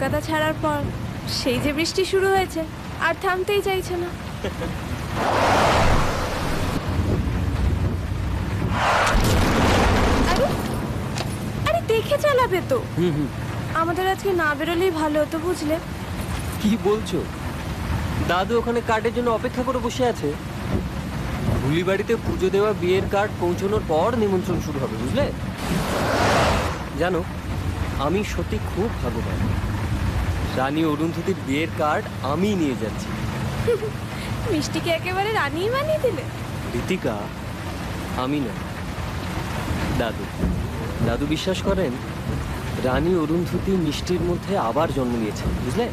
কলকাতা ছাড়ার পর সেই যে বৃষ্টি শুরু হয়েছে, আর থামতেই চাইছে না। আরে আরে দেখে চালাবে তো। আমাদের আজকে না বেরোলেই ভালো হতো, বুঝলে? কি বলছো? দাদু ওখানে কার্ডের জন্য অপেক্ষা করে বসে আছে। ভুলি বাড়িতে পুজো দেওয়া বিয়ের কার্ড পৌঁছানোর পর নিমন্ত্রণ শুরু হবে, বুঝলে? জানো, আমি সত্যি খুব ভাগ্যবান। রানী অরুন্ধতির বিয়ের কার্ড আমি নিয়ে যাচ্ছি। মিষ্টিকে একেবারে রানী বানিয়ে দিলে। ঋতিকা, আমি না, দাদু। দাদু বিশ্বাস করেন রানী অরুন্ধতী মিষ্টির মধ্যে আবার জন্ম নিয়েছে, বুঝলে?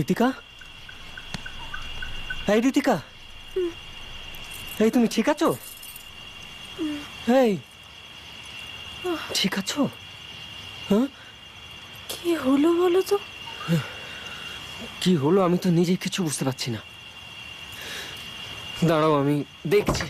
ঋতিকা, এই ঋতিকা, এই তুমি ঠিক আছো? এই ঠিক আছো? হ্যাঁ, কি হলো বলো তো? কি হলো আমি তো নিজে কিছু বুঝতে পারছি না। দাঁড়াও, আমি দেখছি।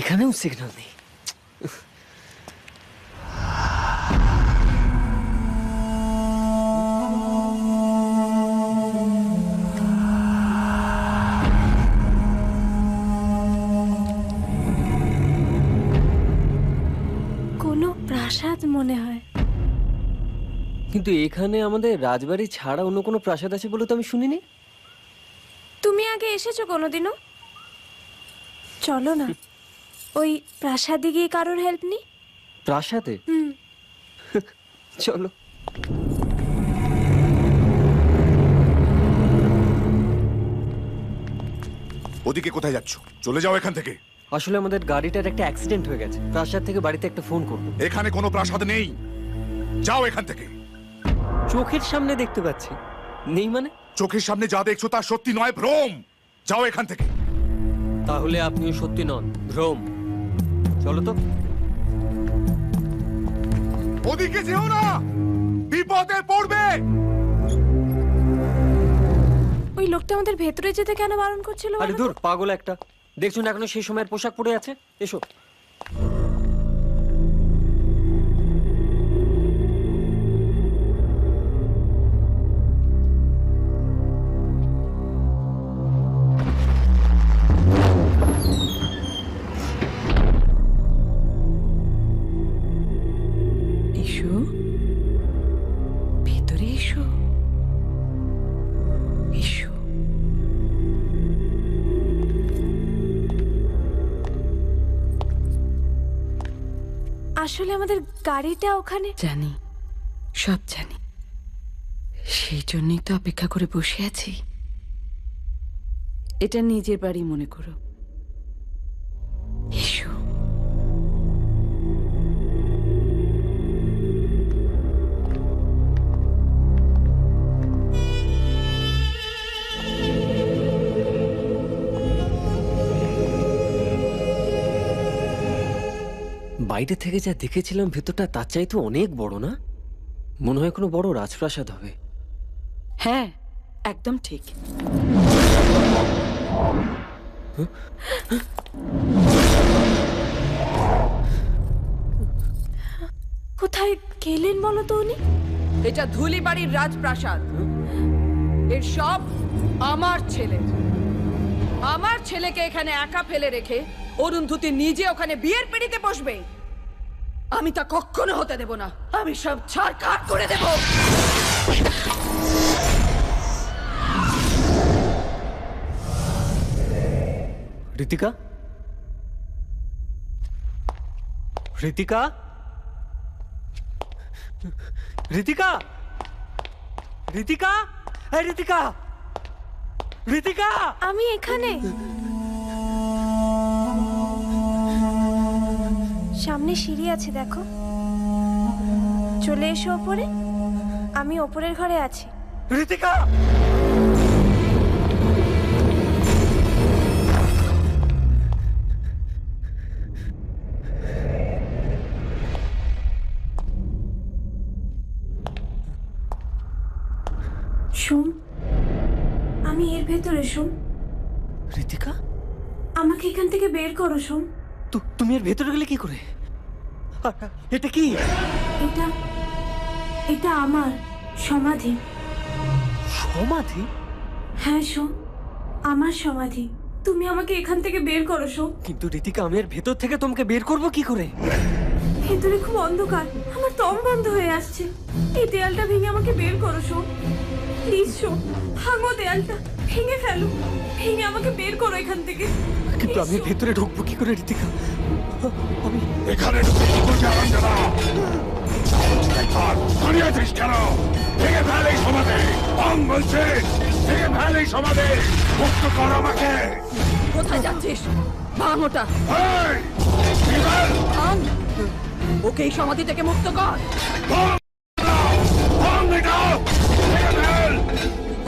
এখানেও সিগন্যাল নেই। কোনো প্রাসাদ মনে হয়। কিন্তু এখানে আমাদের রাজবাড়ি ছাড়া অন্য কোনো প্রাসাদ আছে বলে তো আমি শুনিনি। তুমি আগে এসেছো কোনোদিনও? চলো না, ওই প্রাসাদে গিয়ে কারোর হেল্প নি। প্রাসাদে? চলো। ওদিকে কোথায় যাচ্ছ? চলে যাও এখান থেকে। আসলে আমাদের গাড়িটার একটা অ্যাক্সিডেন্ট হয়ে গেছে। প্রাসাদ থেকে বাড়িতে একটা ফোন করবো। এখানে কোনো প্রাসাদ নেই, যাও এখান থেকে। চোখের সামনে দেখতে পাচ্ছি। নেই মানে? চোখের সামনে যা দেখছো তা সত্যি নয়, ভ্রম। যাও এখান থেকে। তাহলে আপনিও সত্যি নন, ভ্রম। চলো তো। ওদিকে যেও না, বিপদে পড়বে। ওই লোকটা আমাদের ভেতরে যেতে কেন বারণ করছিল? আরে বলো তো? দূর, পাগল একটা। দেখছো না এখনো সেই সময়ের পোশাক পরে আছে? এসো। এসো, ভেতরে এসো, এসো। আসলে আমাদের গাড়িটা ওখানে। জানি, সব জানি। সেই জন্যই তো অপেক্ষা করে বসে আছি। এটা নিজের বাড়ি মনে করো। এসো। বাইরে থেকে যা দেখেছিলাম ভেতরটা তার চাইতে অনেক বড়, না? মনে হয় কোনো বড় রাজপ্রাসাদ হবে। হ্যাঁ, একদম ঠিক। কোথায় গেলেন বলো তো উনি? এটা ধুলিবাড়ির রাজপ্রাসাদ। এর সব আমার ছেলে। আমার ছেলেকে এখানে একা ফেলে রেখে অরুন্ধতী নিজে ওখানে বিয়ের পিড়িতে বসবে? আমি তা কখনো হতে দেব না। আমি সব ছাড়খাড় করে দেব। ঋতিকা, ঋতিকা, ঋতিকা, ঋতিকা, এই ঋতিকা, ঋতিকা! আমি এখানে। সামনে সিঁড়ি আছে, দেখো। চলে এসো ওপরে। আমি ওপরের ঘরে আছি। ঋতিকা! সোম, আমি এর ভেতরে। সোম, ঋতিকা, আমাকে এখান থেকে বের করো। সোম, তুমি এর ভেতরে গেলে কি করে? এটা কি? এটা এটা আমার সমাধি। সমাধি? হ্যাঁ সোম, আমার সমাধি। তুমি আমাকে এখান থেকে বের করো। সোম, কিন্তু ঋতিকা, আমি এর ভেতর থেকে তোমাকে বের করব কি করে? ভেতরে খুব অন্ধকার, আমার দম বন্ধ হয়ে আসছে। এই দেয়ালটা ভেঙে আমাকে বের করো। সোম, প্লিজ সোম, ভাঙো দেয়ালটা, ভেঙে ফেলো, ভেঙে আমাকে বের করো এখান থেকে। কিন্তু আমি এর ভেতরে ঢুকবো কি করে ঋতিকা? আমি এখানে ঢুকে কি করছে আরামজাদা? দাঁড়িয়ে আছিস কেন? ভেঙে ফেল এই সমাধি! ভাঙ বলছে, ভেঙে ফেল এই সমাধি! মুক্ত কর আমাকে! কোথায় যাচ্ছিস? ভাঙ ওটা, এই, ভেঙে ফেল! ভাঙ। ওকে এই সমাধি থেকে মুক্ত কর। ভাঙ দাও! ভাঙ এটা! ভেঙে ফেল!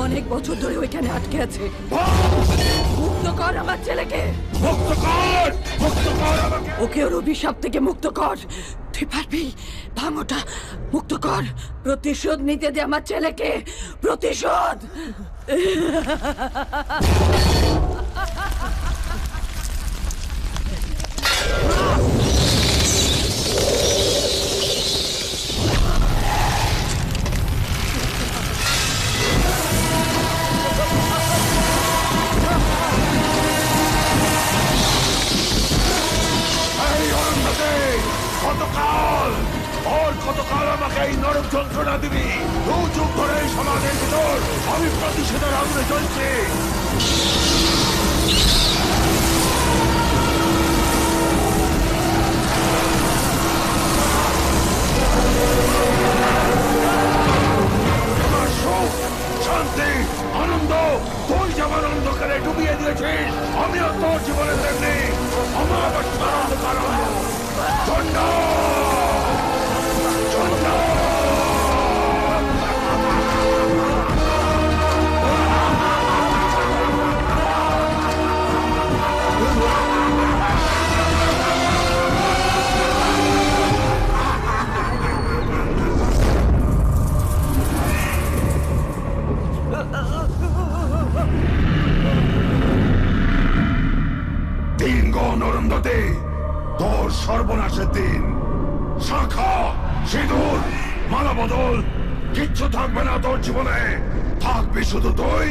অনেক বছর ধরে ওইখানে আটকে আছে। ভাঙ! মুক্ত কর আমার ছেলেকে। মুক্ত কর! মুক্ত কর আমাকে! ওকে ওর অভিশাপ থেকে মুক্ত কর। তুই পারবি, ভাঙ ওটা, মুক্ত কর। প্রতিশোধ নিতে দে আমার ছেলেকে, প্রতিশোধ। এই অরণ্যতে কতকাল, আর কতকাল আমাকে এই নরক যন্ত্রণা দিবি? দু যুগ ধরে এই সমাজের ভিতর আমি প্রতিশোধের আগুনে চলছি। আমার সুখ, শান্তি, আনন্দ তুই যেমন অন্ধকারে ডুবিয়ে দিয়েছিস, আমিও তোর জীবনে তেমনি আমার অন্ধকার চন্ড চন্ড। দিন গণ অরুন্ধতে, তোর সর্বনাশের দিন। শাখা, সিঁদুর, মালা বদল কিচ্ছু থাকবে না তোর জীবনে, থাকবি শুধু তুই।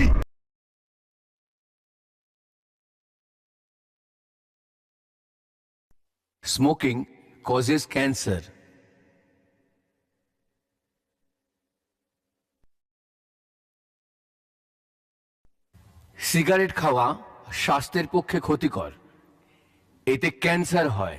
Smoking causes cancer. সিগারেট খাওয়া স্বাস্থ্যের পক্ষে ক্ষতিকর, এতে ক্যান্সার হয়।